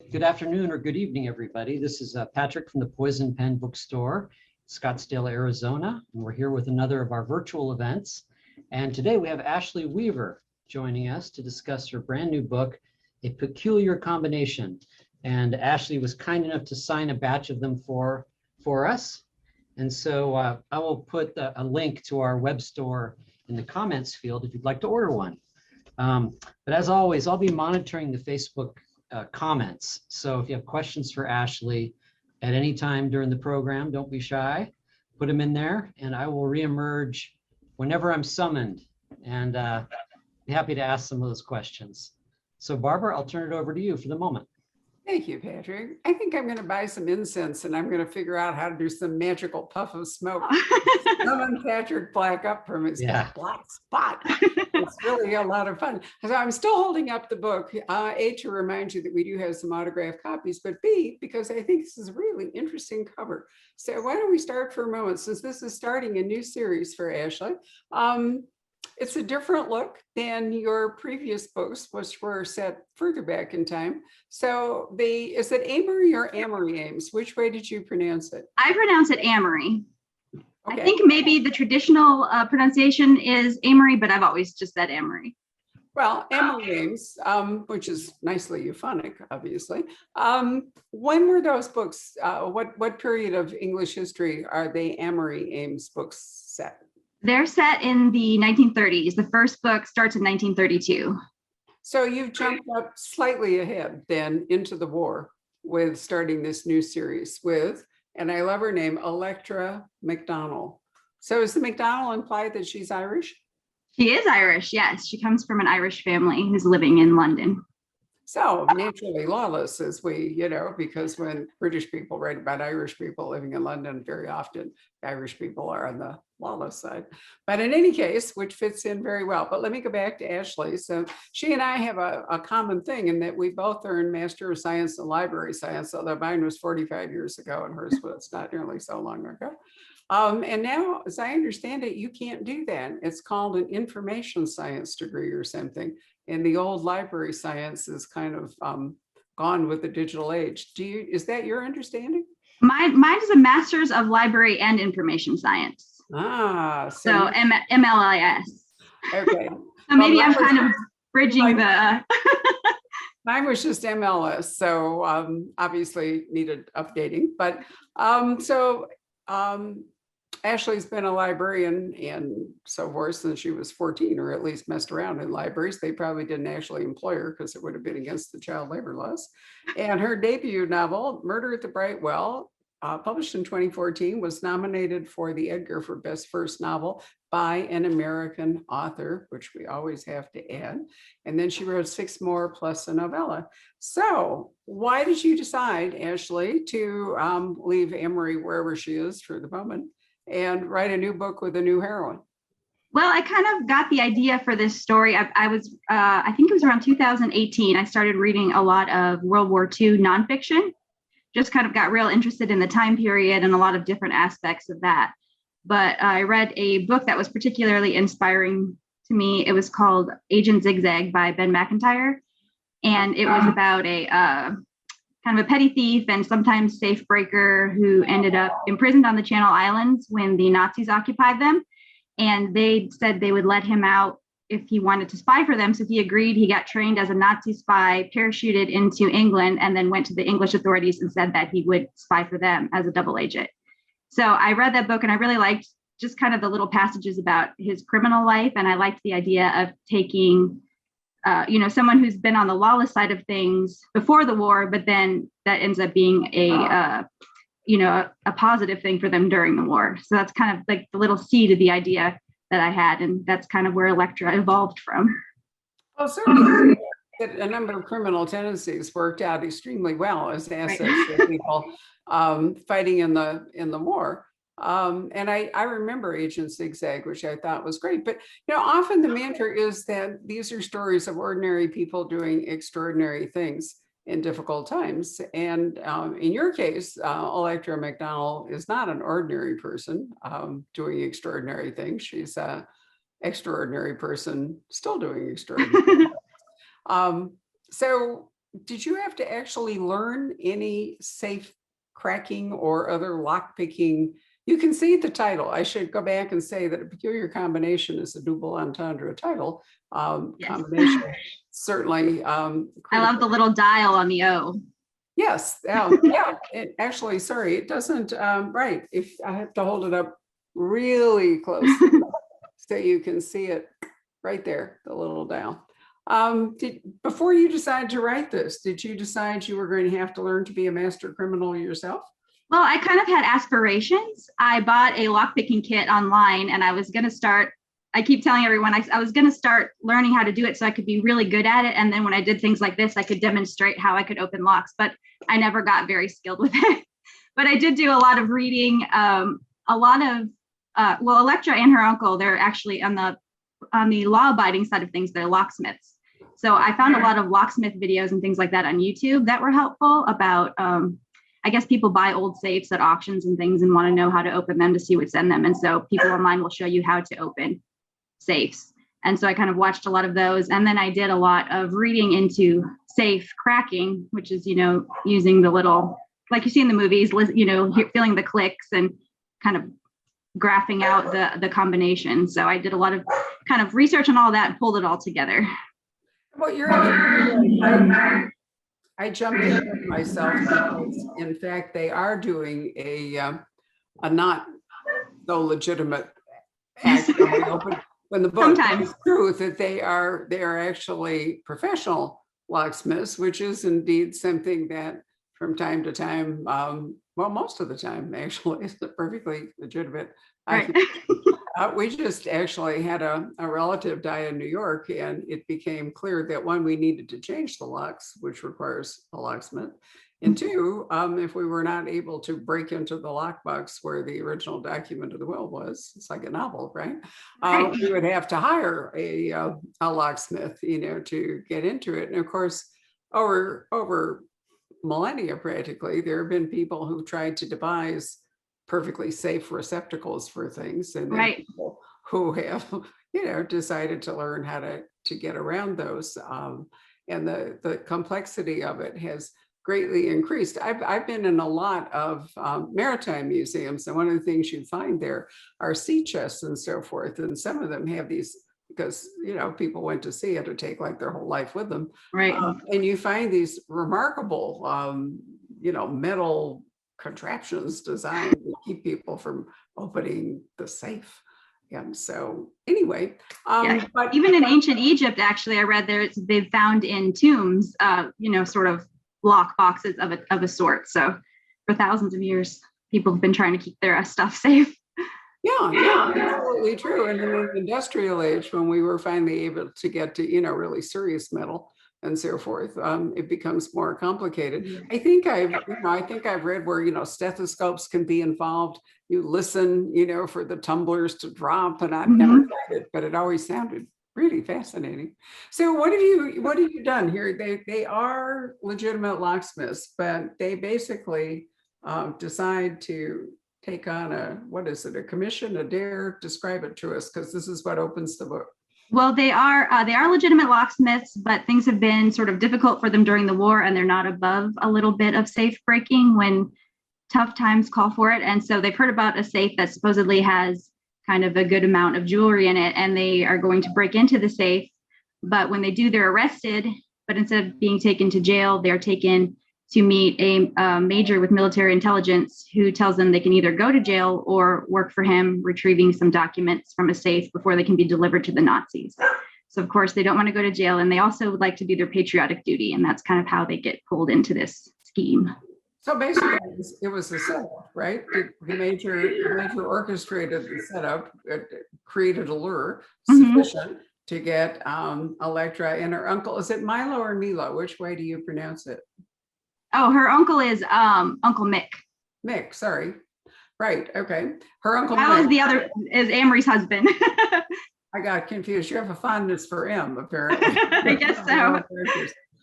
Good afternoon or good evening, everybody. This is Patrick from the Poison Pen Bookstore, Scottsdale, Arizona, and we're here with another of our virtual events. And today we have Ashley Weaver joining us to discuss her brand new book, A Peculiar Combination. And Ashley was kind enough to sign a batch of them for us. And so I will put a link to our web store in the comments field if you'd like to order one. But as always, I'll be monitoring the Facebook comments. So if you have questions for Ashley at any time during the program, don't be shy, put them in there and I will reemerge whenever I'm summoned and be happy to ask some of those questions. So Barbara, I'll turn it over to you for the moment. Thank you, Patrick. I think I'm going to buy some incense and I'm going to figure out how to do some magical puff of smoke. Summon Patrick Black up from his black spot. It's really a lot of fun. So I'm still holding up the book, A, to remind you that we do have some autographed copies, but B, because I think this is a really interesting cover. So why don't we start for a moment, since this is starting a new series for Ashley. It's a different look than your previous books, which were set further back in time. So is it Amory or Amory Ames? Which way did you pronounce it? I pronounce it Amory. Okay. I think maybe the traditional pronunciation is Amory, but I've always just said Amory. Well, Amory Ames, which is nicely euphonic, obviously. When were those books? What period of English history are the Amory Ames books set? They're set in the 1930s. The first book starts in 1932. So you've jumped up slightly ahead then into the war with starting this new series with, and I love her name, Electra McDonald. So is the McDonald implied that she's Irish? She is Irish, yes. She comes from an Irish family who's living in London. So naturally lawless, as we, because when British people write about Irish people living in London, very often Irish people are on the lawless side. But in any case, which fits in very well. But let me go back to Ashley. So she and I have a common thing in that we both earned Master of Science in Library Science, although mine was 45 years ago and hers was not nearly so long ago. And now, as I understand it, you can't do that. It's called an information science degree or something. And the old library science is kind of gone with the digital age. Is that your understanding? Mine is a Master's of Library and Information Science. So MLIS. Okay. So maybe I'm kind of bridging the. Mine was just MLS, so obviously needed updating. But Ashley's been a librarian and so forth since she was 14, or at least messed around in libraries. They probably didn't actually employ her because it would have been against the child labor laws. And her debut novel, Murder at the Bright Well, published in 2014, was nominated for the Edgar for Best First Novel by an American author, which we always have to add. And then she wrote 6 more plus a novella. So why did you decide, Ashley, to leave Amory wherever she is for the moment and write a new book with a new heroine? Well, I kind of got the idea for this story. I think it was around 2018. I started reading a lot of World War II nonfiction, just kind of got real interested in the time period and a lot of different aspects of that. But I read a book that was particularly inspiring to me. It was called Agent Zigzag by Ben Mcintyre. And it was about a kind of a petty thief and sometimes safe breaker who ended up imprisoned on the Channel Islands when the Nazis occupied them. And they said they would let him out if he wanted to spy for them. So he agreed. He got trained as a Nazi spy, parachuted into England, and then went to the English authorities and said that he would spy for them as a double agent. So I read that book and I really liked just kind of the little passages about his criminal life. And I liked the idea of taking someone who's been on the lawless side of things before the war, but then that ends up being a positive thing for them during the war. So that's kind of like the little seed of the idea that I had. And that's kind of where Electra evolved from. Well, certainly a number of criminal tendencies worked out extremely well as assets for people fighting in the war. And I remember Agent Zigzag, which I thought was great. But often the mantra is that these are stories of ordinary people doing extraordinary things in difficult times. And in your case, Electra McDonald is not an ordinary person doing extraordinary things. She's an extraordinary person still doing extraordinary things. So did you have to actually learn any safe cracking or other lock picking? You can see the title. I should go back and say that a peculiar combination is a double entendre title. Yes. Combination, certainly. I love critical. the little dial on the O. Yes, yeah, it actually, sorry, it doesn't, right, if I have to hold it up really close so you can see it right there, the little dial. Before you decided to write this, did you decide you were going to have to learn to be a master criminal yourself? Well, I kind of had aspirations. I bought a lockpicking kit online and I was going to start, I keep telling everyone I was going to start learning how to do it so I could be really good at it. And then when I did things like this, I could demonstrate how I could open locks, but I never got very skilled with it. But I did do a lot of reading, a lot of, well, Electra and her uncle, they're actually on the law-abiding side of things, they're locksmiths. So I found a lot of locksmith videos and things like that on YouTube that were helpful about, I guess people buy old safes at auctions and things and want to know how to open them to see what's in them. And so people online will show you how to open safes. And so I kind of watched a lot of those. And then I did a lot of reading into safe cracking, which is, using the little, like you see in the movies, feeling the clicks and kind of graphing out the combination. So I did a lot of kind of research on all that and pulled it all together. Well, I jumped in myself because, in fact, they are doing a not so legitimate act when the book is true that they are actually professional locksmiths, which is indeed something that from time to time, well, most of the time actually, is perfectly legitimate. Right. We just actually had a relative die in New York, and it became clear that one, we needed to change the locks, which requires a locksmith. And two, if we were not able to break into the lockbox where the original document of the will was, it's like a novel, right? We would have to hire a locksmith, to get into it. And of course, over millennia, practically, there have been people who tried to devise perfectly safe receptacles for things, and then people who have, decided to learn how to get around those. And the complexity of it has greatly increased. I've been in a lot of maritime museums, and one of the things you find there are sea chests and so forth. And some of them have these because, people went to sea, had to take like their whole life with them. Right. And you find these remarkable, metal contraptions designed to keep people from opening the safe. So anyway, but even in ancient Egypt, actually, I read they've found in tombs, sort of lock boxes of a sort. So for thousands of years, people have been trying to keep their stuff safe. Yeah, absolutely true. And in the industrial age, when we were finally able to get to, really serious metal and so forth, it becomes more complicated. I think I've read where, stethoscopes can be involved. You listen, for the tumblers to drop, and I've never tried it, but it always sounded really fascinating. So what have you done here? They are legitimate locksmiths, but they basically decide to take on a commission, a dare? Describe it to us, because this is what opens the book. Well, they are legitimate locksmiths, but things have been sort of difficult for them during the war, and they're not above a little bit of safe breaking when tough times call for it. And so they've heard about a safe that supposedly has kind of a good amount of jewelry in it, and they are going to break into the safe. But when they do, they're arrested. But instead of being taken to jail, they're taken to meet a major with military intelligence who tells them they can either go to jail or work for him, retrieving some documents from a safe before they can be delivered to the Nazis. So of course they don't want to go to jail, and they also would like to do their patriotic duty, and that's kind of how they get pulled into this scheme. So basically it was a setup, right? The major orchestrated the setup, created a lure sufficient to get Electra and her uncle. Is it Milo or Milo? Which way do you pronounce it? Oh, her uncle is Uncle Mick. Mick, sorry. Right, okay. Her uncle That Mick. was the other, is Amory's husband. I got confused. You have a fondness for M, apparently. I guess so.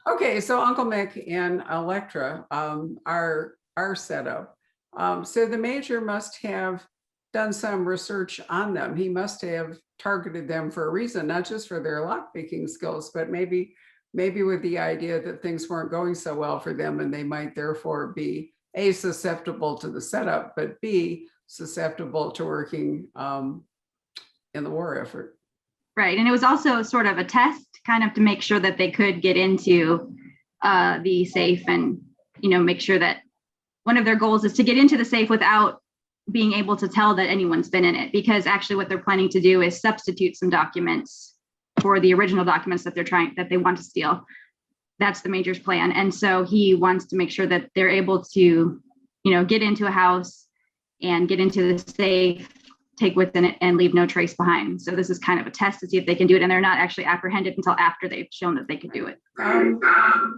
Okay, so Uncle Mick and Electra are set up. So the major must have done some research on them. He must have targeted them for a reason, not just for their lockpicking skills, but maybe maybe with the idea that things weren't going so well for them and they might therefore be A, susceptible to the setup, but B, susceptible to working in the war effort. Right. And it was also sort of a test kind of to make sure that they could get into the safe and, make sure that one of their goals is to get into the safe without being able to tell that anyone's been in it, because actually what they're planning to do is substitute some documents for the original documents that they want to steal. That's the major's plan. And so he wants to make sure that they're able to, get into a house and get into the safe, take within it and leave no trace behind. So this is kind of a test to see if they can do it. And they're not actually apprehended until after they've shown that they can do it.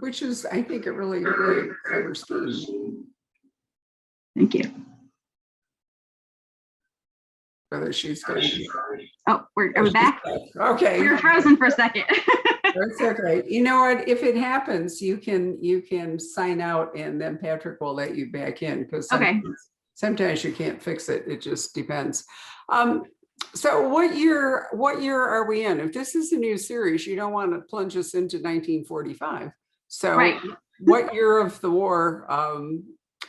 Which is, I think, a really, really clever scheme. Thank you. Whether she's going to. Oh, are we back? Okay. We were frozen for a second. That's okay. You know what? If it happens, you can sign out and then Patrick will let you back in, because Okay. Sometimes you can't fix it. It just depends. So what year are we in? If this is a new series, you don't want to plunge us into 1945. So Right. what year of the war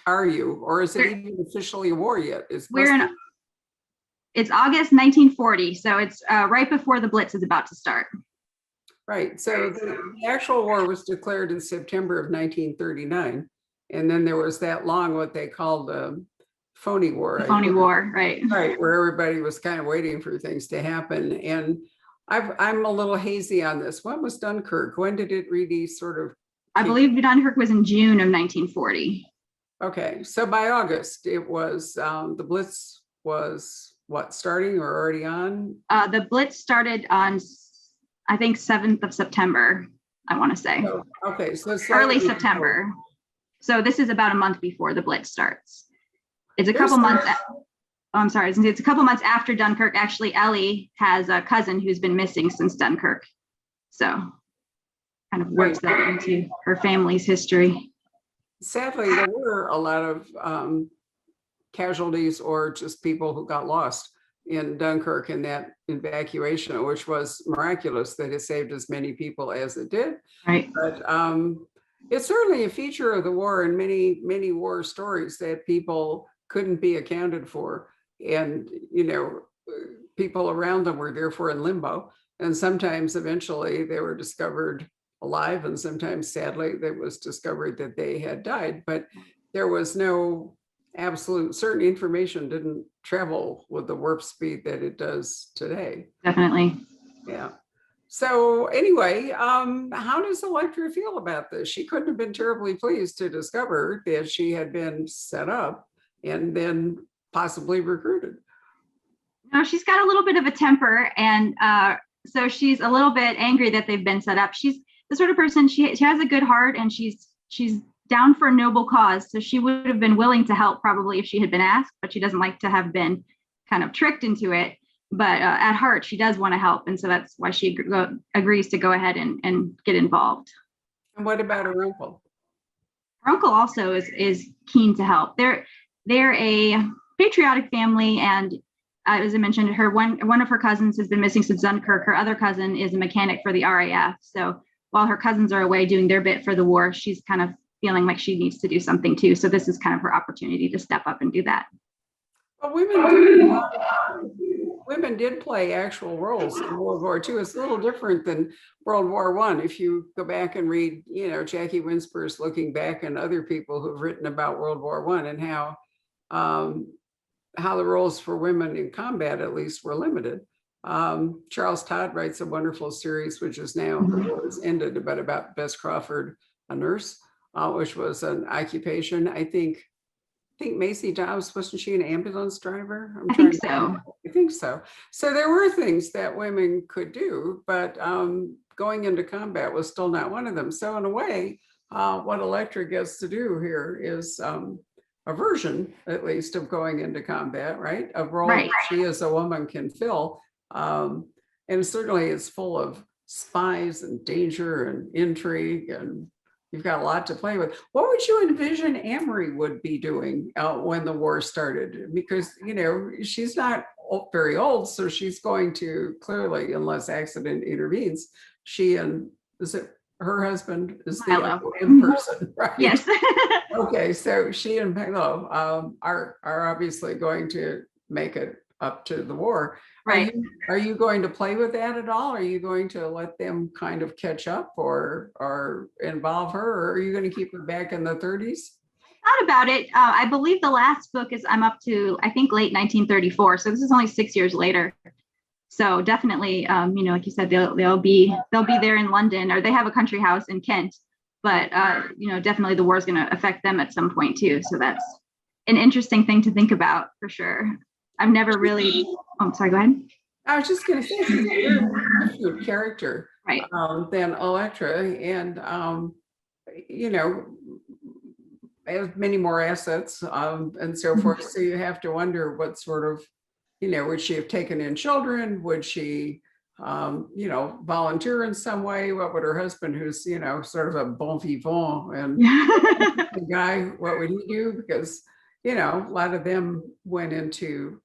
are you? Or is it even officially a war yet? It's August 1940. So it's right before the Blitz is about to start. Right. So the actual war was declared in September of 1939. And then there was that long, what they called the phony war. Phony war, right. Right, where everybody was kind of waiting for things to happen. And I'm a little hazy on this. When was Dunkirk? When did it really sort of? I believe Dunkirk was in June of 1940. Okay, so by August, it was, the Blitz was what, starting or already on? The Blitz started on, I think, 7th of September, I want to say. Oh, okay, so it's Early September. So this is about a month before the Blitz starts. It's a couple months. I'm sorry. It's a couple months after Dunkirk. Actually, Ellie has a cousin who's been missing since Dunkirk. So kind of works that into her family's history. Sadly, there were a lot of casualties or just people who got lost in Dunkirk in that evacuation, which was miraculous that it saved as many people as it did. Right. But it's certainly a feature of the war in many, many war stories that people couldn't be accounted for. And, people around them were therefore in limbo. And sometimes eventually they were discovered alive. And sometimes sadly, it was discovered that they had died, but there was no absolute certain information didn't travel with the warp speed that it does today. Definitely. Yeah. So anyway, how does Electra feel about this? She couldn't have been terribly pleased to discover that she had been set up and then possibly recruited. No, she's got a little bit of a temper, and so she's a little bit angry that they've been set up. She's the sort of person, she has a good heart, and she's down for a noble cause. So she would have been willing to help probably if she had been asked, but she doesn't like to have been kind of tricked into it. But at heart, she does want to help. And so that's why she agrees to go ahead and get involved. And what about her uncle? Her uncle also is keen to help. They're a patriotic family. And as I mentioned, one of her cousins has been missing since Dunkirk. Her other cousin is a mechanic for the RAF. So while her cousins are away doing their bit for the war, she's kind of feeling like she needs to do something too. So this is kind of her opportunity to step up and do that. Well, women did play actual roles in World War II. It's a little different than World War I. If you go back and read, Jackie Winsper's looking back and other people who've written about World War I and how the roles for women in combat, at least, were limited. Charles Todd writes a wonderful series, which is now it's ended, but about Bess Crawford, a nurse, which was an occupation. I think Macy Dobbs, wasn't she an ambulance driver? I think so. I think so. So there were things that women could do, but going into combat was still not one of them. So in a way, what Electra gets to do here is a version, at least, of going into combat, right? A role that she as a woman can fill. And certainly it's full of spies and danger and intrigue, and you've got a lot to play with. What would you envision Amory would be doing when the war started? Because, she's not very old, so she's going to clearly, unless accident intervenes, she and, is it her husband is the Milo. in person, right? Yes. Okay, so she and Pelo are obviously going to make it up to the war. Right. Are you going to play with that at all? Are you going to let them kind of catch up or involve her, or are you going to keep her back in the 30s? Thought about it. I believe the last book is I'm up to, I think, late 1934. So this is only 6 years later. So definitely, like you said, they'll be there in London, or they have a country house in Kent. But definitely the war is going to affect them at some point too. So that's an interesting thing to think about for sure. I've never really. Oh, sorry. Go ahead. I was just going to say she's a very different character, right, than Electra, and has many more assets and so forth. So you have to wonder what sort of, would she have taken in children? Would she, volunteer in some way? What would her husband, who's, sort of a bon vivant and the guy, what would he do? Because, a lot of them went into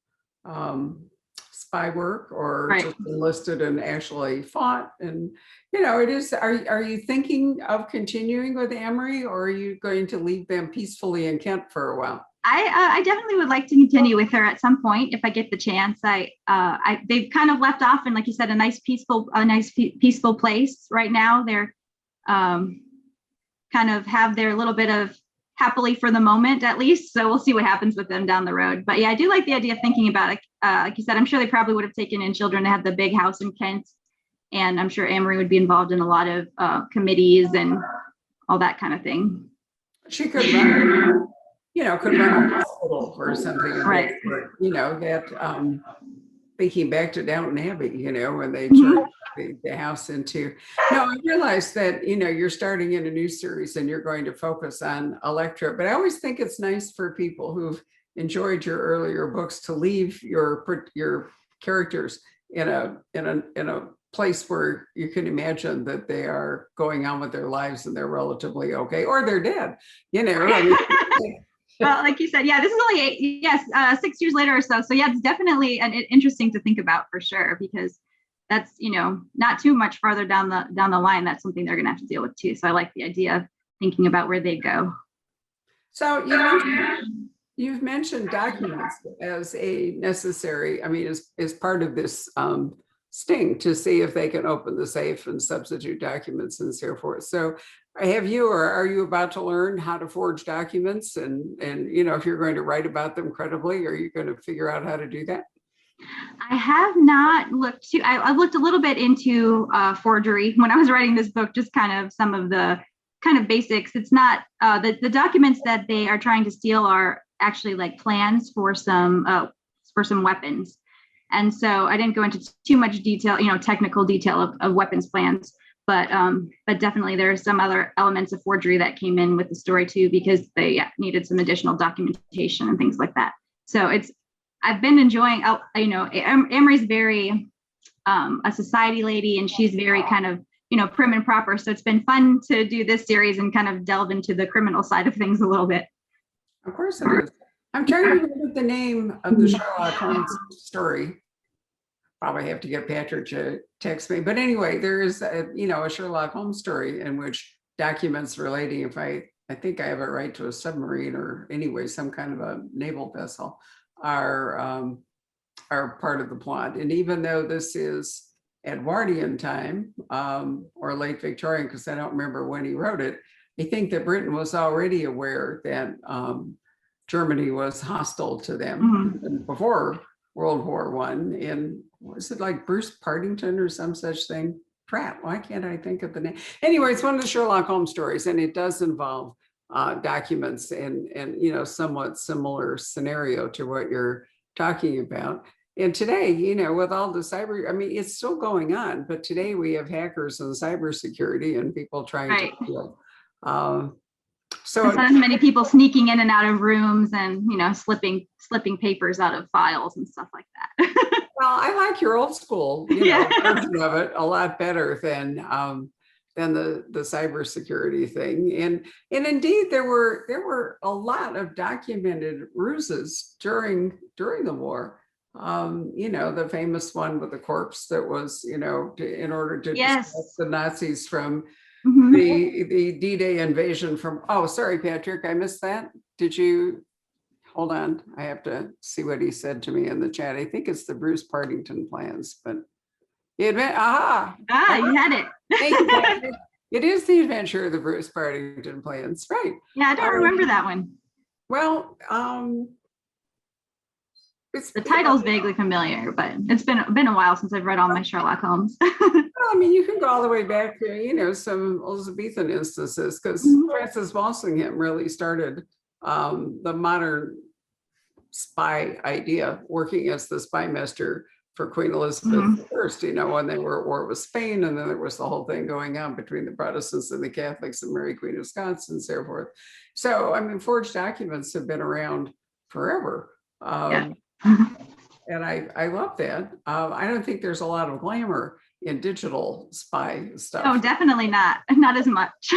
spy work or right. just enlisted and actually fought. And, it is, are you thinking of continuing with Amory, or are you going to leave them peacefully in Kent for a while? I definitely would like to continue with her at some point if I get the chance. They've kind of left off in, like you said, a nice peaceful place right now. They're kind of have their little bit of happily for the moment, at least. So we'll see what happens with them down the road. But yeah, I do like the idea of thinking about it. Like you said, I'm sure they probably would have taken in children to have the big house in Kent, and I'm sure Amory would be involved in a lot of committees and all that kind of thing. She could run. Could run a hospital or something. Right. That thinking back to Downton Abbey, when they turned the house into. No, I realized that, you're starting in a new series and you're going to focus on Electra, but I always think it's nice for people who've enjoyed your earlier books to leave your characters in a place where you can imagine that they are going on with their lives and they're relatively okay, or they're dead, Well, like you said, yeah, this is only 6 years later or so. So yeah, it's definitely interesting to think about for sure, because that's, not too much farther down the line. That's something they're going to have to deal with too. So I like the idea of thinking about where they go. So you've mentioned documents as a necessary, as part of this sting to see if they can open the safe and substitute documents and so forth. So have you, or are you about to learn how to forge documents? And if you're going to write about them credibly, are you going to figure out how to do that? I have not looked I've looked a little bit into forgery when I was writing this book, just kind of some of the kind of basics. It's not the documents that they are trying to steal are actually like plans for some weapons. And so I didn't go into too much detail, technical detail of weapons plans, but definitely there are some other elements of forgery that came in with the story too, because they needed some additional documentation and things like that. So I've been enjoying, Amory's very a society lady, and she's very kind of, prim and proper. So it's been fun to do this series and kind of delve into the criminal side of things a little bit. Of course it is. I'm trying to remember the name of the Sherlock Holmes story. Probably have to get Patrick to text me. But anyway, there is a Sherlock Holmes story in which documents relating, if I think I have it right, to a submarine or anyway, some kind of a naval vessel are part of the plot. And even though this is Edwardian time or late Victorian, because I don't remember when he wrote it, I think that Britain was already aware that Germany was hostile to them before World War I. And was it like Bruce Partington or some such thing? Pratt, why can't I think of the name? Anyway, it's one of the Sherlock Holmes stories, and it does involve documents and somewhat similar scenario to what you're talking about. And today, with all the cyber, it's still going on, but today we have hackers and cybersecurity and people trying to steal. So many people sneaking in and out of rooms and, slipping papers out of files and stuff like that. Well, I like your old school version of it a lot better than the cybersecurity thing. And indeed, there were a lot of documented ruses during the war. The famous one with the corpse that was, in order to distract the Nazis from Mhm. the D-Day invasion from, oh, sorry, Patrick, I missed that. Did you, hold on, I have to see what he said to me in the chat. I think it's the Bruce Partington plans, but the advent, You had it. thank you, Patrick. It is the adventure of the Bruce Partington plans, right? Yeah, I don't remember that one. Well, it's The title's vaguely familiar, but it's been a while since I've read all my Sherlock Holmes. I mean, you can go all the way back to, some Elizabethan instances, because Mhm. Francis Walsingham really started the modern spy idea, working as the spy master for Queen Elizabeth I, when they were at war with Spain, and then there was the whole thing going on between the Protestants and the Catholics and Mary Queen of Scots and so forth. So, I mean, forged documents have been around forever. Yeah. And I love that. I don't think there's a lot of glamour in digital spy stuff. Oh, definitely not. Not as much.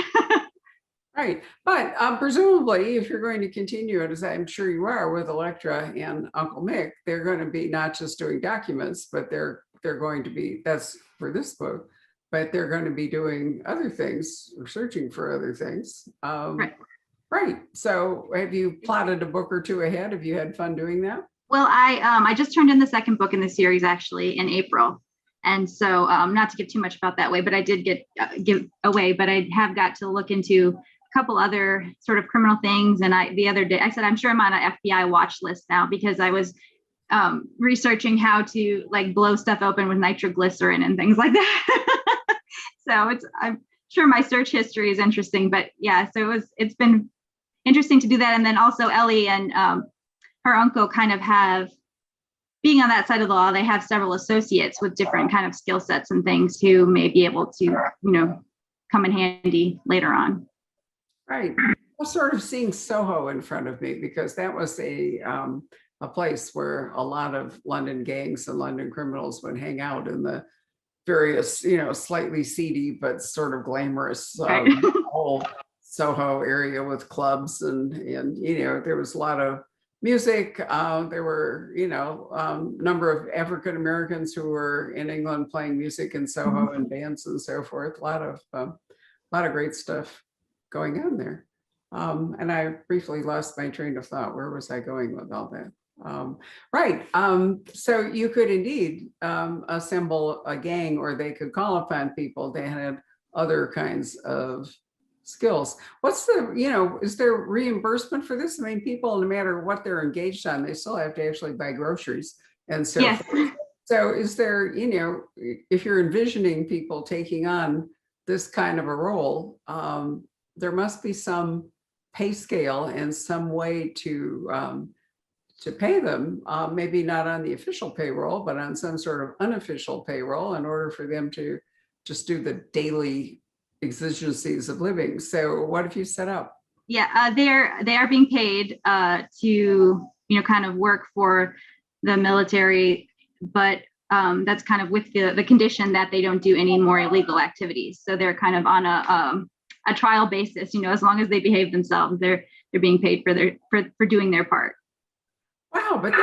Right. But presumably, if you're going to continue it, as I'm sure you are with Electra and Uncle Mick, they're going to be not just doing documents, but they're going to be, that's for this book, but they're going to be doing other things or searching for other things. Right. So have you plotted a book or two ahead? Have you had fun doing that? Well, I just turned in the second book in the series actually in April. And so not to give too much about that way, but I did give away, but I have got to look into a couple other sort of criminal things. And the other day I said, I'm sure I'm on an FBI watch list now because I was researching how to like blow stuff open with nitroglycerin and things like that. So I'm sure my search history is interesting, but yeah, so it's been interesting to do that. And then also Ellie and her uncle kind of have, being on that side of the law, they have several associates with different kind of skill sets and things who may be able to, come in handy later on. Right. I'm sort of seeing Soho in front of me because that was a place where a lot of London gangs and London criminals would hang out in the various, slightly seedy but sort of glamorous whole Soho area with clubs and there was a lot of music. There were, number of African Americans who were in England playing music in Soho and bands and so forth. A lot of great stuff going on there. And I briefly lost my train of thought. Where was I going with all that? Right. So you could indeed assemble a gang, or they could call upon people that had other kinds of skills. What's the, is there reimbursement for this? I mean, people, no matter what they're engaged on, they still have to actually buy groceries and so yes. forth. So is there, if you're envisioning people taking on this kind of a role, there must be some pay scale and some way to pay them, maybe not on the official payroll, but on some sort of unofficial payroll in order for them to just do the daily exigencies of living. So what have you set up? Yeah, they are being paid to kind of work for the military, but that's kind of with the condition that they don't do any more illegal activities. So they're kind of on a trial basis. As long as they behave themselves, they're being paid for doing their part. Wow, but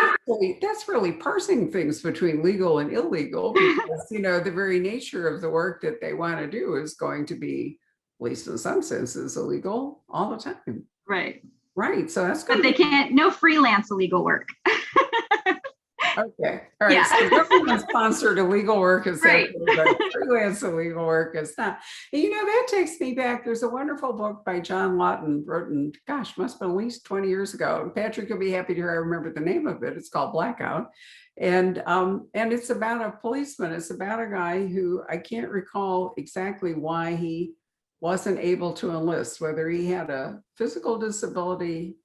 that's really parsing things between legal and illegal, because the very nature of the work that they want to do is going to be, at least in some senses, illegal all the time. Right. Right. So that's good. But they can't, no freelance illegal work. Okay. All right. Yeah. So government-sponsored illegal work is right. But freelance illegal work is not. And, that takes me back. There's a wonderful book by John Lawton written, must have been at least 20 years ago. Patrick will be happy to hear I remember the name of it. It's called Blackout. And it's about a policeman. It's about a guy who, I can't recall exactly why he wasn't able to enlist, whether he had a physical disability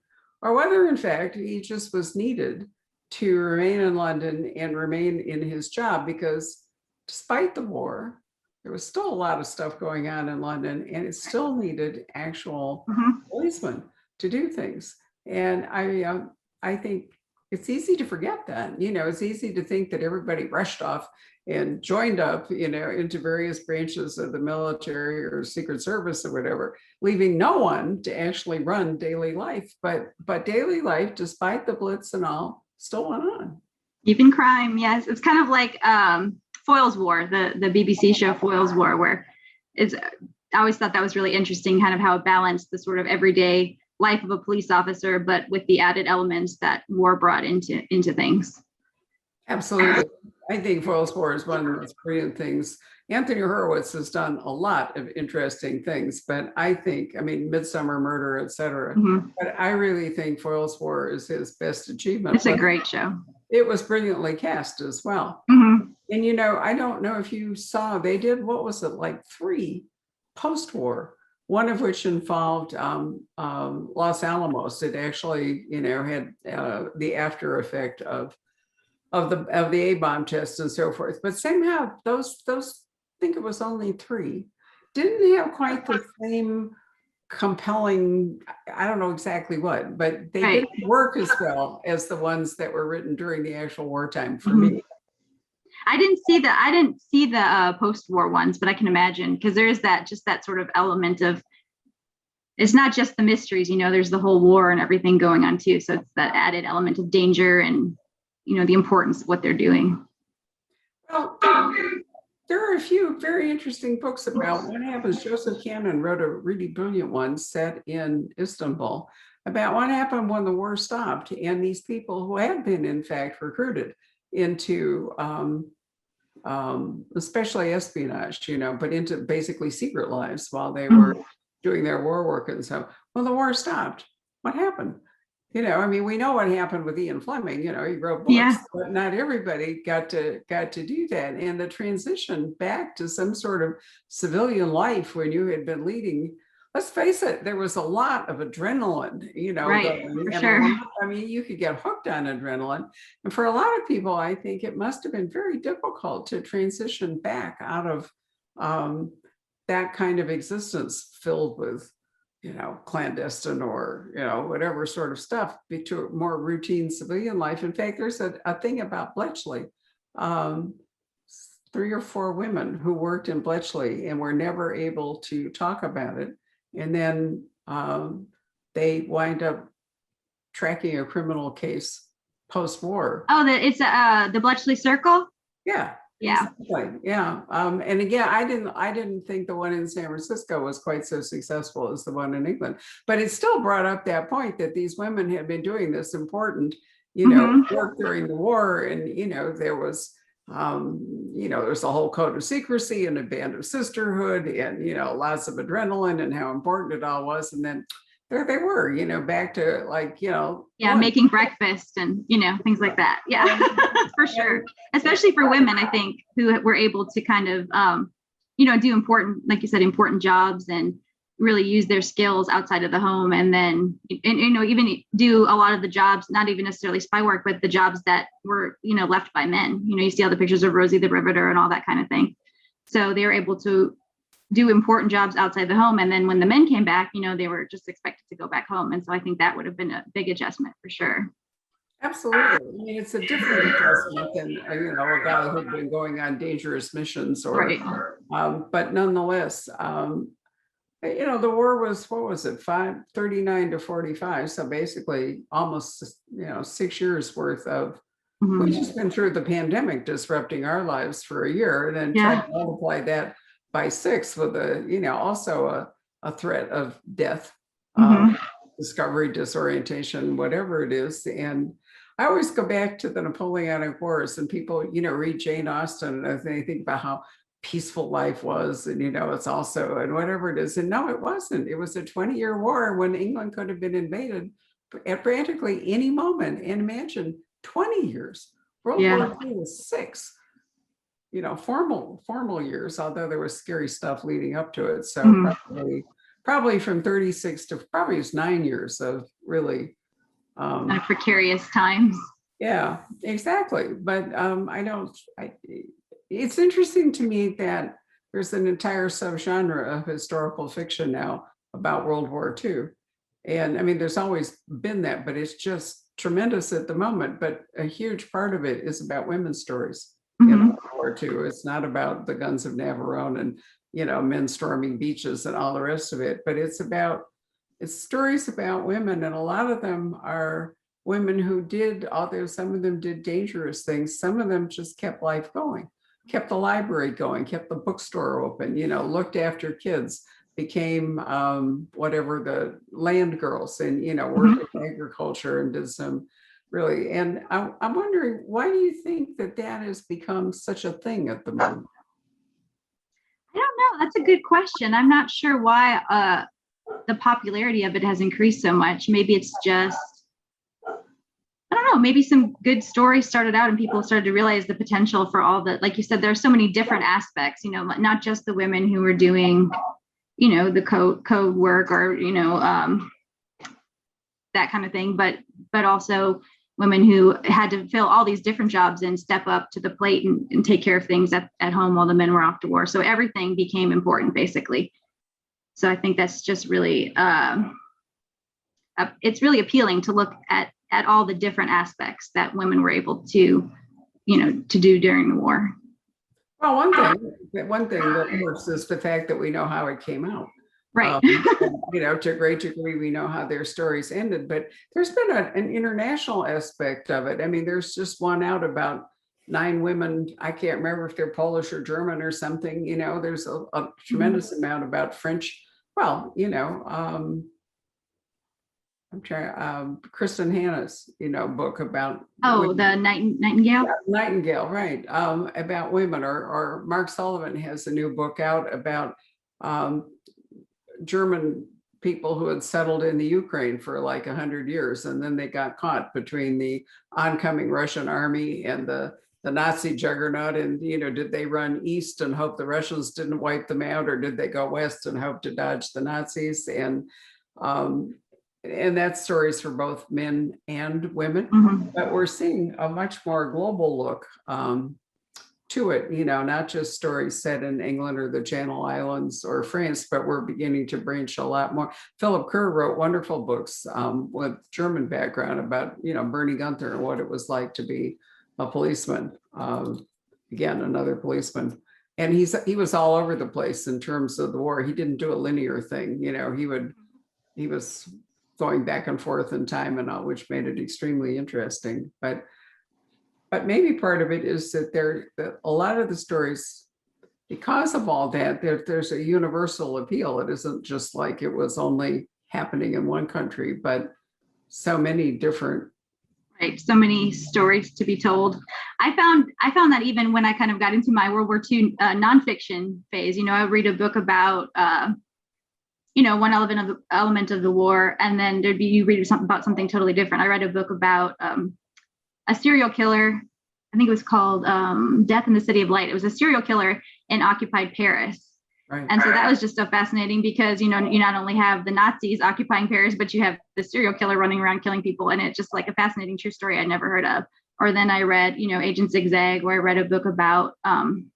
or whether in fact he just was needed to remain in London and remain in his job, because despite the war, there was still a lot of stuff going on in London, and it still needed actual policemen to do things. And I think it's easy to forget that. It's easy to think that everybody rushed off and joined up, into various branches of the military or Secret Service or whatever, leaving no one to actually run daily life. But daily life, despite the Blitz and all, still went on. Even crime, yes. It's kind of like Foyle's War, the BBC show Foyle's War, where it's always thought that was really interesting, kind of how it balanced the sort of everyday life of a police officer, but with the added elements that war brought into things. Absolutely. I think Foyle's War is one of the most brilliant things. Anthony Horowitz has done a lot of interesting things, but I think, I mean, Midsummer Murder, et cetera, but I really think Foyle's War is his best achievement. It's a great show. It was brilliantly cast as well. And, you know, I don't know if you saw, they did, what was it, like 3 post-war, one of which involved Los Alamos. It actually, you know, had the after effect of the A-bomb test and so forth. But somehow those, I think it was only 3, didn't have quite the same compelling, I don't know exactly what, but they didn't work as well as the ones that were written during the actual wartime for me. I didn't see the post-war ones, but I can imagine, because there is that sort of element of, it's not just the mysteries, you know, there's the whole war and everything going on too. So it's that added element of danger and, you know, the importance of what they're doing. Well, there are a few very interesting books about what happens. Joseph Cannon wrote a really brilliant one set in Istanbul about what happened when the war stopped, and these people who had been, in fact, recruited into especially espionage, you know, but into basically secret lives while they were doing their war work. And so when the war stopped, what happened? You know, I mean, we know what happened with Ian Fleming, you know, he wrote books, but not everybody got to do that. And the transition back to some sort of civilian life when you had been leading, let's face it, there was a lot of adrenaline, you know, for sure. I mean, you could get hooked on adrenaline. And for a lot of people, I think it must have been very difficult to transition back out of that kind of existence filled with, you know, clandestine or, you know, whatever sort of stuff, to a more routine civilian life. In fact, there's a thing about Bletchley. 3 or 4 women who worked in Bletchley and were never able to talk about it. And then they wind up tracking a criminal case post-war. Oh, it's the Bletchley Circle? Yeah. Yeah. Exactly. Yeah. And again, I didn't think the one in San Francisco was quite so successful as the one in England, but it still brought up that point that these women had been doing this important, you know, work during the war. And, you know, there was, you know, there's a whole code of secrecy and a band of sisterhood and, you know, lots of adrenaline and how important it all was. And then there they were, you know, back to like, you know. Yeah, making breakfast and, you know, things like that. Yeah, for sure. Especially for women, I think, who were able to kind of, you know, do important, like you said, important jobs and really use their skills outside of the home. And then, you know, even do a lot of the jobs, not even necessarily spy work, but the jobs that were, you know, left by men. You know, you see all the pictures of Rosie the Riveter and all that kind of thing. So they were able to do important jobs outside the home. And then when the men came back, you know, they were just expected to go back home. And so I think that would have been a big adjustment for sure. Absolutely. I mean, it's a different adjustment than, you know, a guy who'd been going on dangerous missions or, but nonetheless, you know, the war was, what was it, 39 to 45. So basically almost, you know, 6 years worth of, we've just been through the pandemic disrupting our lives for a year and then try to multiply that by 6 with a, you know, also a threat of death, discovery, disorientation, whatever it is. And I always go back to the Napoleonic Wars and people, you know, read Jane Austen and they think about how peaceful life was. And, you know, it's also, and whatever it is. And no, it wasn't. It was a 20-year war when England could have been invaded at practically any moment. And imagine 20 years. World War II was 6. You know, formal years, although there was scary stuff leading up to it. So probably from 36 to probably it's 9 years of really precarious times. Yeah, exactly. But it's interesting to me that there's an entire subgenre of historical fiction now about World War II. And I mean, there's always been that, but it's just tremendous at the moment. But a huge part of it is about women's stories. In World War II. It's not about the guns of Navarone and, you know, men storming beaches and all the rest of it, but it's stories about women. And a lot of them are women who did, although some of them did dangerous things, some of them just kept life going, kept the library going, kept the bookstore open, you know, looked after kids. became whatever, the land girls, and worked in agriculture and did some really. And I'm wondering, why do you think that has become such a thing at the moment? I don't know. That's a good question. I'm not sure why the popularity of it has increased so much. Maybe it's just, I don't know, maybe some good stories started out and people started to realize the potential for all the, like you said, there's so many different aspects, not just the women who were doing, the code work or, that kind of thing, but also women who had to fill all these different jobs and step up to the plate and take care of things at home while the men were off to war. So everything became important, basically. So I think that's just really, it's really appealing to look at all the different aspects that women were able to, to do during the war. Well, one thing that works is the fact that we know how it came out. Right. To a great degree, we know how their stories ended, but there's been an international aspect of it. I mean, there's just one out about 9 women. I can't remember if they're Polish or German or something. There's a tremendous amount about French. Well, I'm trying, Kristen Hanna's, book about. Oh, the Nightingale? Yeah, Nightingale, right. About women, or Mark Sullivan has a new book out about German people who had settled in the Ukraine for like 100 years, and then they got caught between the oncoming Russian army and the Nazi juggernaut. And, did they run east and hope the Russians didn't wipe them out, or did they go west and hope to dodge the Nazis? And that stories for both men and women. Mm-hmm. But we're seeing a much more global look to it, not just stories set in England or the Channel Islands or France, but we're beginning to branch a lot more. Philip Kerr wrote wonderful books with German background about, Bernie Gunther and what it was like to be a policeman. Again, another policeman. And he was all over the place in terms of the war. He didn't do a linear thing. He was going back and forth in time and all, which made it extremely interesting. But maybe part of it is that a lot of the stories, because of all that, there's a universal appeal. It isn't just like it was only happening in one country, but so many different. Right, so many stories to be told. I found that even when I kind of got into my World War II nonfiction phase, I would read a book about one element of the war, and then you read about something totally different. I read a book about a serial killer. I think it was called Death in the City of Light. It was a serial killer in occupied Paris. Right. And so that was just so fascinating because, you not only have the Nazis occupying Paris, but you have the serial killer running around killing people. And it's just like a fascinating true story I'd never heard of. Or then I read, Agent Zigzag, where I read a book about the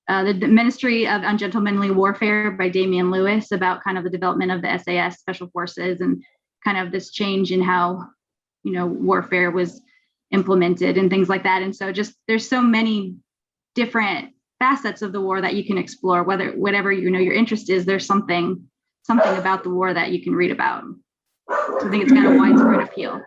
Ministry of Ungentlemanly Warfare by Damian Lewis, about kind of the development of the SAS Special Forces and kind of this change in how, warfare was implemented and things like that. And so just there's so many different facets of the war that you can explore, whatever your interest is. There's something about the war that you can read about. So I think it's kind of widespread appeal.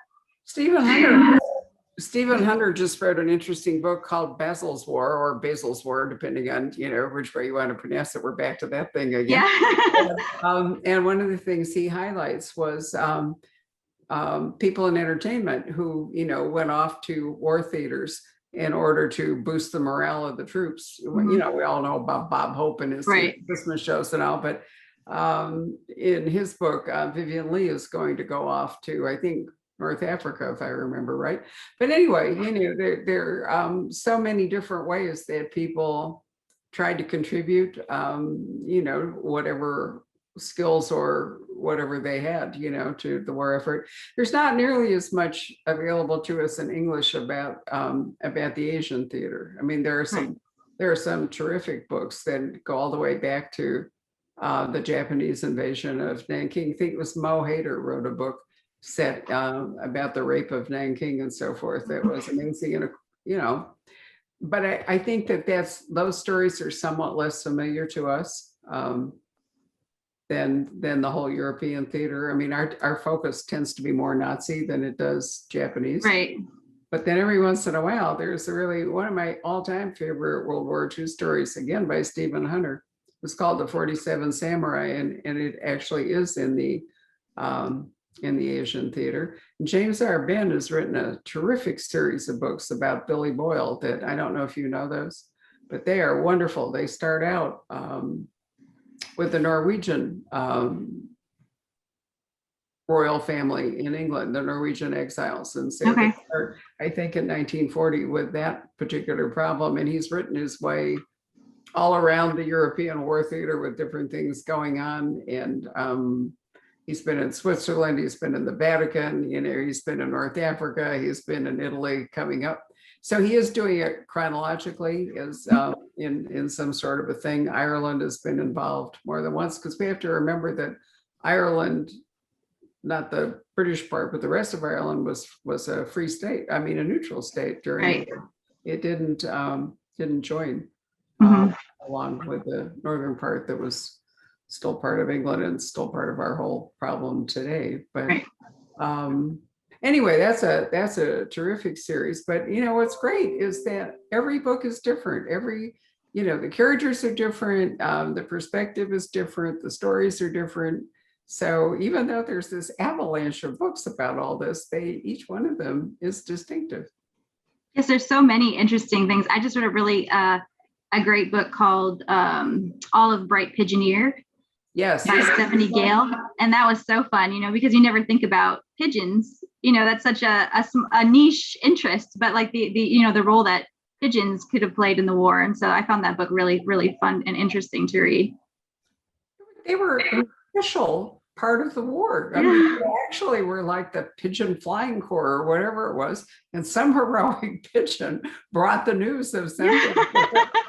Stephen Hunter just wrote an interesting book called Basil's War, or Basil's War, depending on which way you want to pronounce it. We're back to that thing again. Yeah. And one of the things he highlights was people in entertainment who went off to war theaters in order to boost the morale of the troops. Mm-hmm. We all know about Bob Hope and his Christmas shows and all, but in his book, Vivian Lee is going to go off to, I think, North Africa, if I remember right. But anyway, there are so many different ways that people tried to contribute, whatever skills or whatever they had, to the war effort. There's not nearly as much available to us in English about the Asian theater. I mean, there are some terrific books that go all the way back to the Japanese invasion of Nanking. I think it was Mo Hader wrote a book set about the rape of Nanking and so forth. That was amazing, and but I think that those stories are somewhat less familiar to us than the whole European theater. I mean, our focus tends to be more Nazi than it does Japanese. Right. But then every once in a while, there's one of my all-time favorite World War II stories, again by Stephen Hunter, It's called The 47 Samurai, and it actually is in the Asian theater. James R. Ben has written a terrific series of books about Billy Boyle that I don't know if you know those, but they are wonderful. They start out with the Norwegian royal family in England, the Norwegian exiles. And so Okay. they start, I think, in 1940 with that particular problem. And he's written his way all around the European war theater with different things going on. And he's been in Switzerland, he's been in the Vatican, he's been in North Africa, he's been in Italy coming up. So he is doing it chronologically, is in some sort of a thing. Ireland has been involved more than once, because we have to remember that Ireland, not the British part, but the rest of Ireland was a free state. I mean, a neutral state during Right. it didn't join along with the northern part that was still part of England and still part of our whole problem today. But Right. Anyway, that's a terrific series. But what's great is that every book is different. The characters are different, the perspective is different, the stories are different. So even though there's this avalanche of books about all this, each one of them is distinctive. Yes, there's so many interesting things. I just read a really a great book called Olive Bright Pigeoneer. Yes. By Stephanie Gale. And that was so fun, because you never think about pigeons. That's such a niche interest, but like the role that pigeons could have played in the war. And so I found that book really, really fun and interesting to read. They were an official part of the war. I mean, they actually were like the Pigeon Flying Corps or whatever it was. And some heroic pigeon brought the news of something,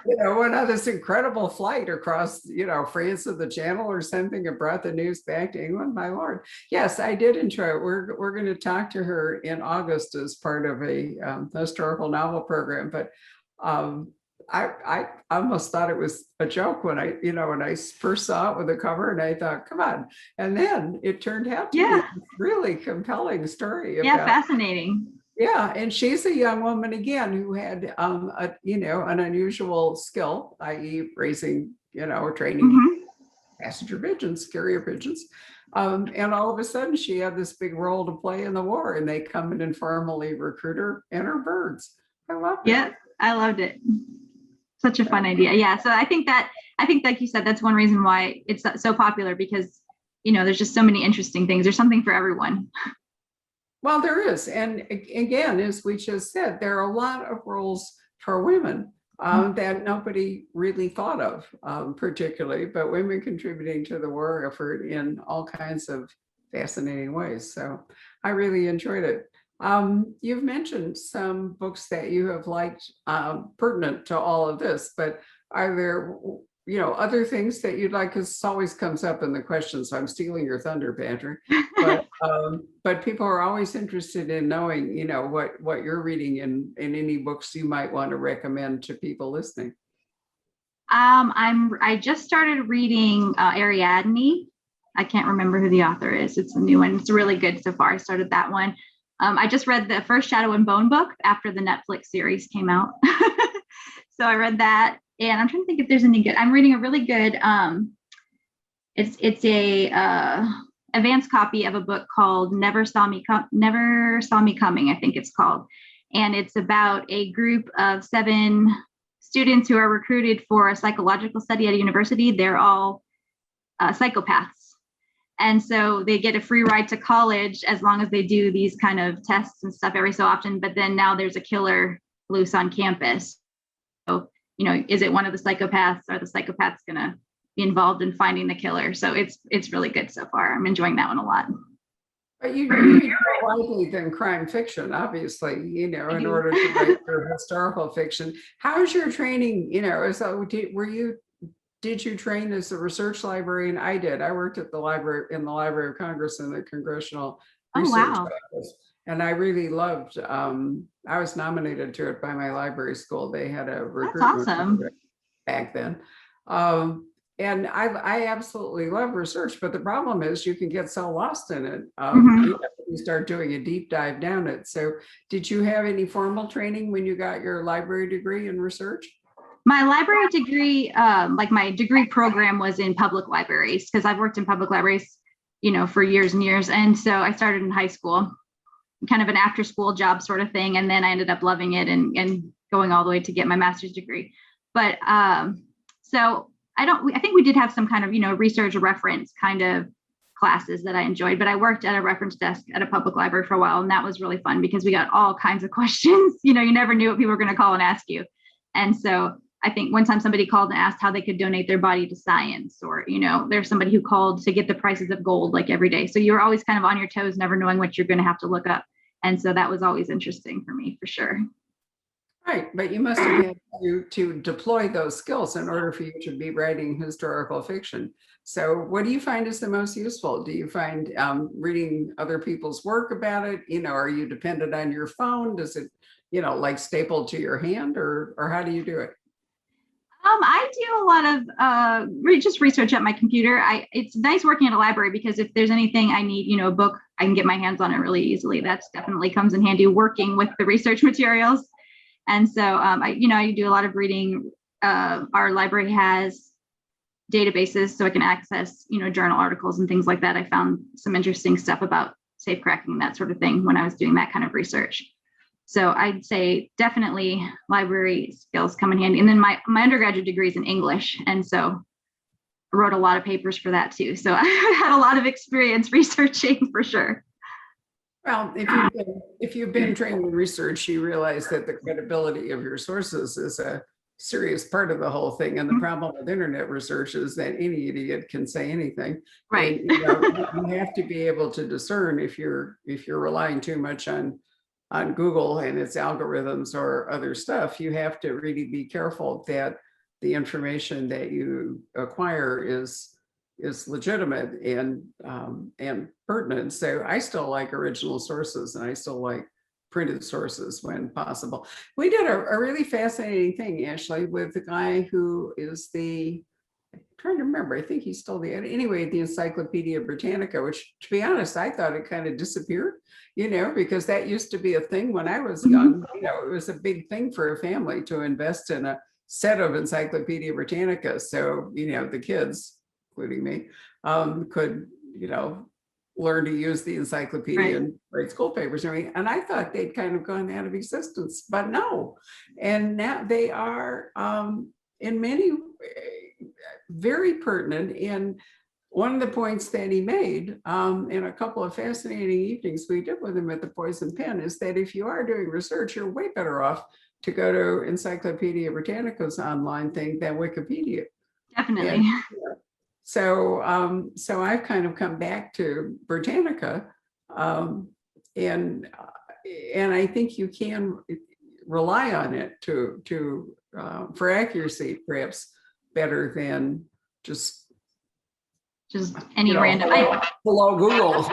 went on this incredible flight across, France of the Channel or something, and brought the news back to England. My Lord. Yes, I did enjoy it. We're going to talk to her in August as part of a historical novel program. But I almost thought it was a joke when I first saw it with the cover, and I thought, come on. And then it turned out to be a really compelling story. Fascinating. Yeah. And she's a young woman, again, who had, an unusual skill, i.e. raising, or training passenger pigeons, carrier pigeons. And all of a sudden she had this big role to play in the war, and they come and informally recruit her and her birds. I loved it. Yeah, I loved it. Such a fun idea. Yeah. So I think like you said, that's one reason why it's so popular, because, there's just so many interesting things. There's something for everyone. Well, there is. And again, as we just said, there are a lot of roles for women that nobody really thought of particularly, but women contributing to the war effort in all kinds of fascinating ways. So I really enjoyed it. You've mentioned some books that you have liked pertinent to all of this, but are there, other things that you'd like? Because this always comes up in the questions. So I'm stealing your thunder, Patrick. But people are always interested in knowing, what you're reading in any books you might want to recommend to people listening. I just started reading Ariadne. I can't remember who the author is. It's a new one. It's really good so far. I started that one. I just read the first Shadow and Bone book after the Netflix series came out. So I read that, and I'm trying to think if there's any good. I'm reading a really good, it's a advanced copy of a book called Never Saw Me Coming, I think it's called. And it's about a group of 7 students who are recruited for a psychological study at a university. They're all psychopaths. And so they get a free ride to college as long as they do these kind of tests and stuff every so often. But then now there's a killer loose on campus. So, is it one of the psychopaths? Are the psychopaths going to be involved in finding the killer? So it's really good so far. I'm enjoying that one a lot. But you're more likely than crime fiction, obviously, in order to write your historical fiction. How's your training? So did you train as a research librarian? I did. I worked at the Library of Congress in the Congressional Research Office. And I really loved, I was nominated to it by my library school. They had a recruitment program back then. And I absolutely love research, but the problem is you can get so lost in it. You start doing a deep dive down it. So did you have any formal training when you got your library degree in research? My library degree, like my degree program was in public libraries because I've worked in public libraries, for years and years. And so I started in high school, kind of an after school job sort of thing. And then I ended up loving it and going all the way to get my master's degree. But so I think we did have some kind of, research reference kind of classes that I enjoyed, but I worked at a reference desk at a public library for a while. And that was really fun because we got all kinds of questions. You never knew what people were going to call and ask you. And so I think one time somebody called and asked how they could donate their body to science, or, there's somebody who called to get the prices of gold like every day. So you're always kind of on your toes, never knowing what you're going to have to look up. And so that was always interesting for me, for sure. Right, but you must have had to deploy those skills in order for you to be writing historical fiction. So what do you find is the most useful? Do you find reading other people's work about it? Are you dependent on your phone? Does it, like stapled to your hand, or how do you do it? I do a lot of just research at my computer. It's nice working at a library because if there's anything I need, a book, I can get my hands on it really easily. That's definitely comes in handy working with the research materials. And so I do a lot of reading. Our library has databases so I can access, journal articles and things like that. I found some interesting stuff about safe cracking and that sort of thing when I was doing that kind of research. So I'd say definitely library skills come in handy. And then my undergraduate degree is in English. And so I wrote a lot of papers for that too. So I had a lot of experience researching for sure. Well, if you've been trained in research, you realize that the credibility of your sources is a serious part of the whole thing. And the problem with internet research is that any idiot can say anything. Right. And, you have to be able to discern if you're relying too much on Google and its algorithms or other stuff. You have to really be careful that the information that you acquire is legitimate and pertinent. So I still like original sources, and I still like printed sources when possible. We did a really fascinating thing, Ashley, with the guy who is I'm trying to remember, I think he's still the Encyclopedia Britannica, which, to be honest, I thought it kind of disappeared, because that used to be a thing when I was young. It was a big thing for a family to invest in a set of Encyclopedia Britannica. So, the kids, including me, could, learn to use the encyclopedia Right. and write school papers and everything. And I thought they'd kind of gone out of existence, but no. And now they are, in many very pertinent. And one of the points that he made in a couple of fascinating evenings we did with him at the Poison Pen is that if you are doing research, you're way better off to go to Encyclopedia Britannica's online thing than Wikipedia. Definitely. And, so I've kind of come back to Britannica, and I think you can rely on it for accuracy, perhaps better than just any random. Hello Google,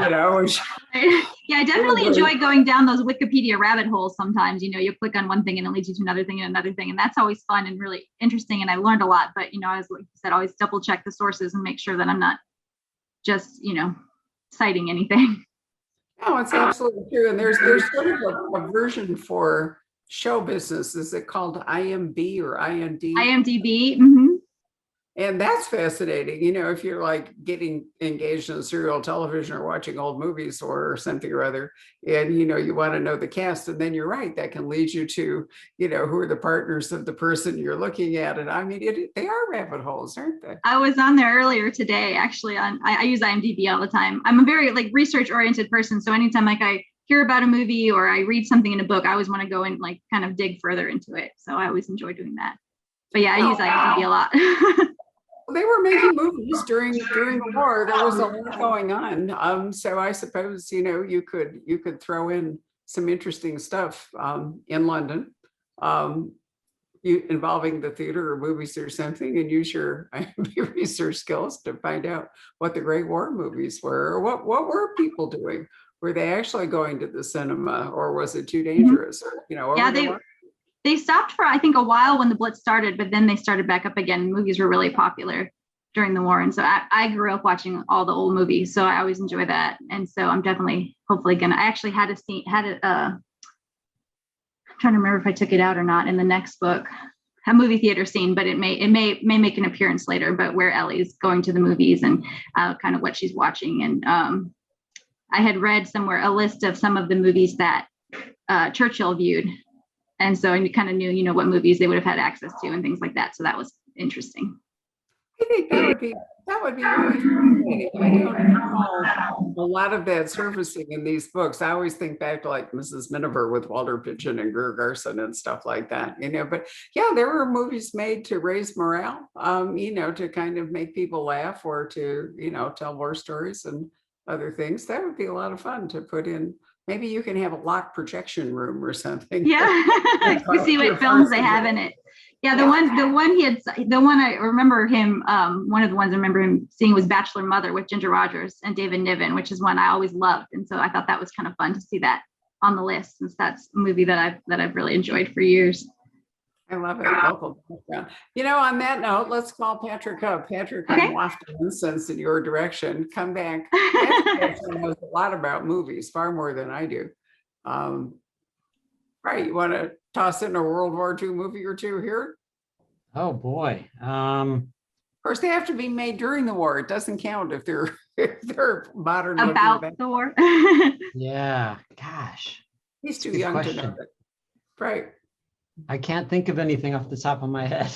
Yeah, I definitely enjoy going down those Wikipedia rabbit holes sometimes. You click on one thing and it leads you to another thing and another thing. And that's always fun and really interesting. And I learned a lot. But, as like you said, always double check the sources and make sure that I'm not just, citing anything. No, it's absolutely true. And there's sort of a version for show business. Is it called IMB or IND? IMDb. Mm-hmm. And that's fascinating. If you're like getting engaged in serial television or watching old movies or something or other, and you want to know the cast, and then you're right, that can lead you to, who are the partners of the person you're looking at. And I mean, they are rabbit holes, aren't they? I was on there earlier today, actually. I use IMDb all the time. I'm a very research oriented person. So anytime I hear about a movie or I read something in a book, I always want to go and kind of dig further into it. So I always enjoy doing that. But yeah, I use IMDb a lot. They were making movies during the war. There was a lot going on. So I suppose, you could throw in some interesting stuff in London involving the theater or movies or something, and use your research skills to find out what the Great War movies were, or what were people doing? Were they actually going to the cinema, or was it too dangerous? Or, yeah, they stopped for, I think, a while when the Blitz started, but then they started back up again. Movies were really popular during the war. And so I grew up watching all the old movies. So I always enjoy that. And so I'm definitely, hopefully I actually had I'm trying to remember if I took it out or not in the next book, a movie theater scene, but it may make an appearance later, but where Ellie's going to the movies and kind of what she's watching. And I had read somewhere a list of some of the movies that Churchill viewed. And so you kind of knew, what movies they would have had access to and things like that. So that was interesting. I think that would be really fascinating. I don't recall a lot of that surfacing in these books. I always think back to like Mrs. Miniver with Walter Pidgeon and Greer Garson and stuff like that, but yeah, there were movies made to raise morale, to kind of make people laugh or to, tell war stories and other things. That would be a lot of fun to put in. Maybe you can have a locked projection room or something. Yeah, to see what films they have in it. Yeah, the one I remember him, one of the ones I remember him seeing was Bachelor Mother with Ginger Rogers and David Niven, which is one I always loved. And so I thought that was kind of fun to see that on the list, since that's a movie that I've really enjoyed for years. I love it. Local background. On that note, let's call Patrick up. Patrick, Okay. I'm wafting incense in your direction. Come back. Patrick actually knows a lot about movies, far more than I do. Right, you want to toss in a World War II movie or two here? Oh boy. Of course, they have to be made during the war. It doesn't count if they're modern. About the war. Yeah, gosh. He's too Good young question. to know that. Right. I can't think of anything off the top of my head.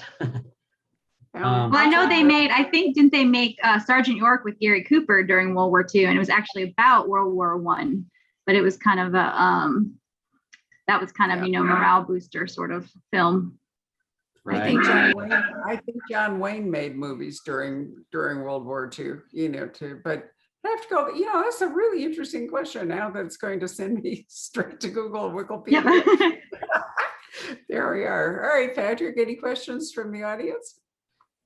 Well, I know didn't they make Sergeant York with Gary Cooper during World War II, and it was actually about World War I, but it was kind of morale booster sort of film. Right. I think John Wayne made movies during World War II, but I have to go, that's a really interesting question now that's going to send me straight to Google and Wikipedia. Yep. There we are. All right, Patrick, any questions from the audience?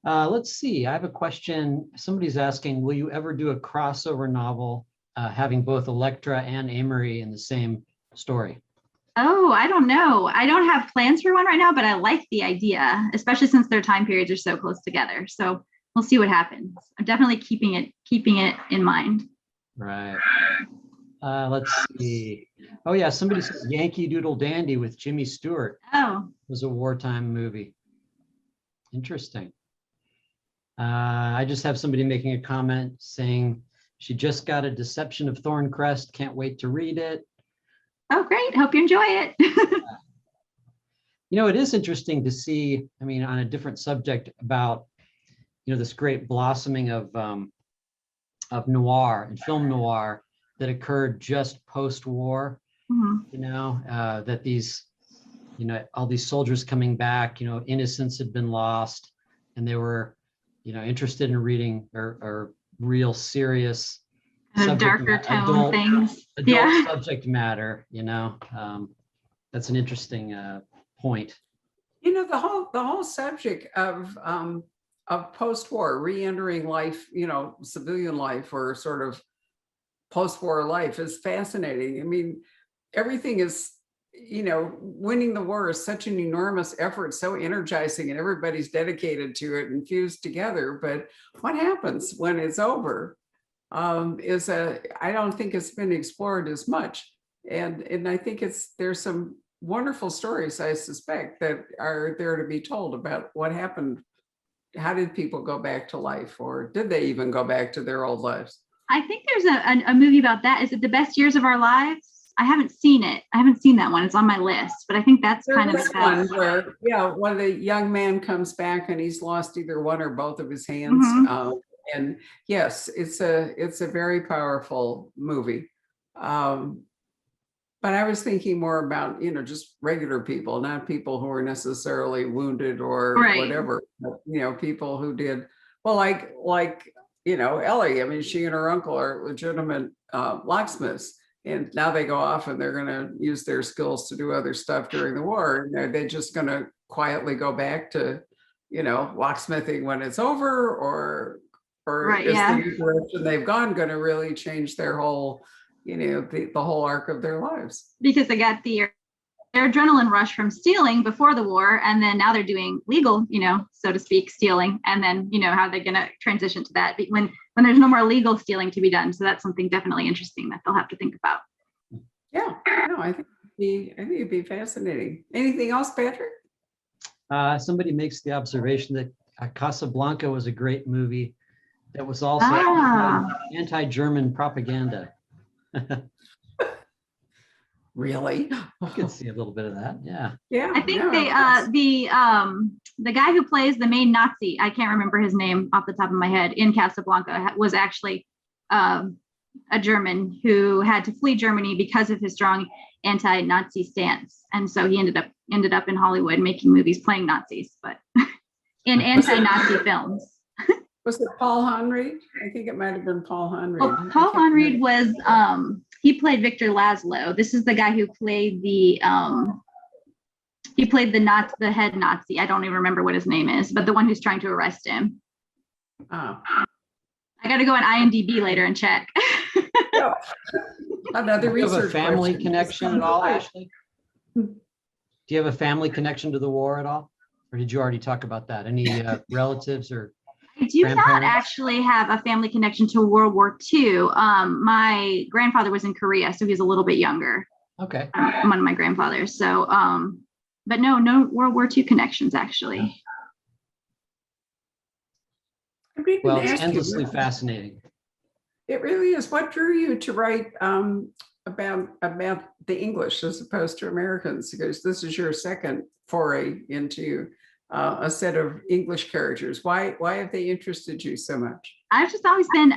Let's see. I have a question. Somebody's asking, will you ever do a crossover novel having both Electra and Amory in the same story? Oh, I don't know. I don't have plans for one right now, but I like the idea, especially since their time periods are so close together. So we'll see what happens. I'm definitely keeping it in mind. Right. Let's see. Oh yeah, somebody says Yankee Doodle Dandy with Jimmy Stewart Oh, was a wartime movie. Interesting. I just have somebody making a comment saying she just got a Deception of Thorncrest. Can't wait to read it. oh, great. Hope you enjoy it. It is interesting to see, on a different subject about, this great blossoming of noir and film noir that occurred just post-war, Mhm. that these, all these soldiers coming back, innocence had been lost, and they were, interested in reading or real serious Darker tone things. adult subject matter, that's an interesting point. The whole subject of post-war, re-entering life, civilian life or sort of post-war life is fascinating. Everything is, winning the war is such an enormous effort, so energizing, and everybody's dedicated to it and fused together. But what happens when it's over? I don't think it's been explored as much. And I think there's some wonderful stories, I suspect, that are there to be told about what happened. How did people go back to life, or did they even go back to their old lives? I think there's a movie about that. Is it The Best Years of Our Lives? I haven't seen it. I haven't seen that one. It's on my list, but I think that's kind of one where, when the young man comes back and he's lost either one or both of his hands. Mhm. And yes, it's a very powerful movie. But I was thinking more about, just regular people, not people who are necessarily wounded or whatever, but, people who did, well, like, Ellie, she and her uncle are legitimate locksmiths. And now they go off and they're going to use their skills to do other stuff during the war. And they're just going to quietly go back to, locksmithing when it's over, or is the new direction they've gone going to really change their whole, the whole arc of their lives? Because they got their adrenaline rush from stealing before the war, and then now they're doing legal, so to speak, stealing, and then how they're going to transition to that when there's no more legal stealing to be done. So that's something definitely interesting that they'll have to think about. Yeah, no, I think it'd be fascinating. Anything else, Patrick? Somebody makes the observation that Casablanca was a great movie that was also anti-German propaganda. Really? I could see a little bit of that. Yeah. Yeah. I think no, the guy who plays the main Nazi, I can't remember his name off the top of my head, in Casablanca was actually a German who had to flee Germany because of his strong anti-Nazi stance, and so he ended up in Hollywood making movies playing Nazis, but in anti-Nazi films. Was it Paul Henry? I think it might have been Paul Henry. Well, Paul Henry was he played Victor Laszlo. This is the guy who played the head Nazi. I don't even remember what his name is, but the one who's trying to arrest him. Oh. I got to go on IMDb later and check. Another Do you have a research family question. connection at all, Ashley? Do you have a family connection to the war at all? Or did you already talk about that? Any relatives or I do not grandparents? actually have a family connection to World War II. My grandfather was in Korea, so he's a little bit younger. Okay. One of my grandfathers. So, but no World War II connections actually. Well, it's endlessly fascinating. It really is. What drew you to write about the English as opposed to Americans? Because this is your second foray into a set of English characters. Why have they interested you so much? I've just always been,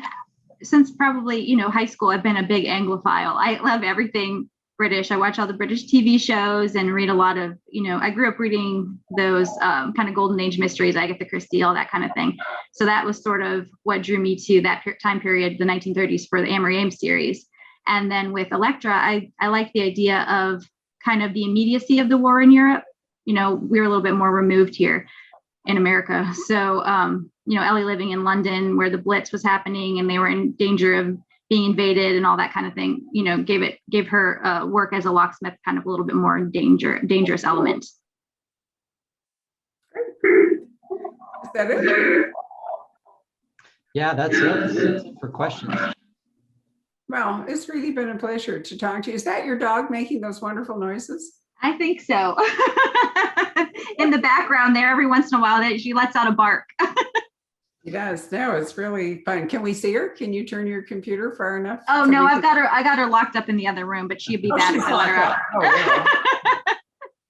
since probably, high school, I've been a big Anglophile. I love everything British. I watch all the British TV shows and read a lot of, I grew up reading those kind of golden age mysteries, Agatha Christie, all that kind of thing. So that was sort of what drew me to that time period, the 1930s, for the Amory Ames series. And then with Electra, I like the idea of kind of the immediacy of the war in Europe. We're a little bit more removed here in America. So, Ellie living in London where the Blitz was happening and they were in danger of being invaded and all that kind of thing, gave her work as a locksmith kind of a little bit more dangerous element. Is that it? Yeah, that's it. That's it for questions. Well, it's really been a pleasure to talk to you. Is that your dog making those wonderful noises? I think so. In the background there, every once in a while, she lets out a bark. She does. No, it's really fun. Can we see her? Can you turn your computer far enough? Oh no, I got her locked up in the other room, but she'd be bad if I let her out. Oh, yeah.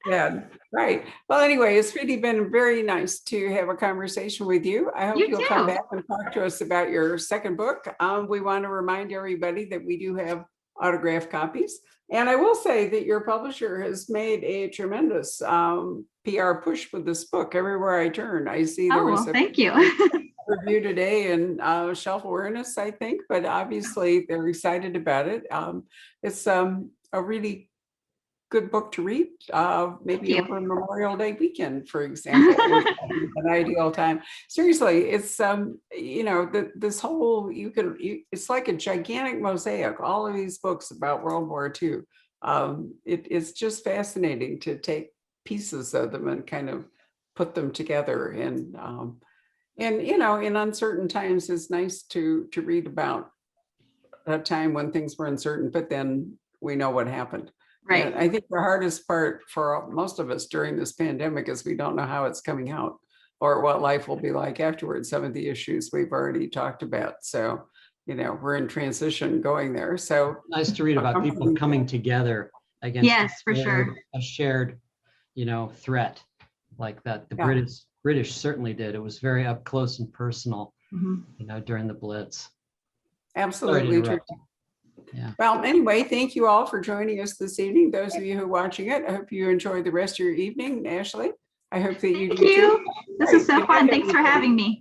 Yeah, right. Well, anyway, it's really been very nice to have a conversation with you. I hope you'll come back and talk to us about your second book. We want to remind everybody that we do have autographed copies. And I will say that your publisher has made a tremendous PR push with this book. Everywhere I turn, I see there was a thank you. review today and shelf awareness, I think, but obviously they're excited about it. It's a really good book to read, maybe over Memorial Day weekend, for example, an ideal time. Seriously, it's this whole it's like a gigantic mosaic. All of these books about World War II. It's just fascinating to take pieces of them and kind of put them together. And in uncertain times, it's nice to read about a time when things were uncertain, but then we know what happened. Right. And I think the hardest part for most of us during this pandemic is we don't know how it's coming out or what life will be like afterwards. Some of the issues we've already talked about. So, we're in transition going there. So nice to read about people coming together against yes, for sure. A shared, threat like that. The British certainly did. It was very up close and personal, during the Blitz. Absolutely true. Yeah. Well, anyway, thank you all for joining us this evening. Those of you who are watching it, I hope you enjoy the rest of your evening. Ashley, I hope that you do. Thank you. This is so fun. Thanks for having me.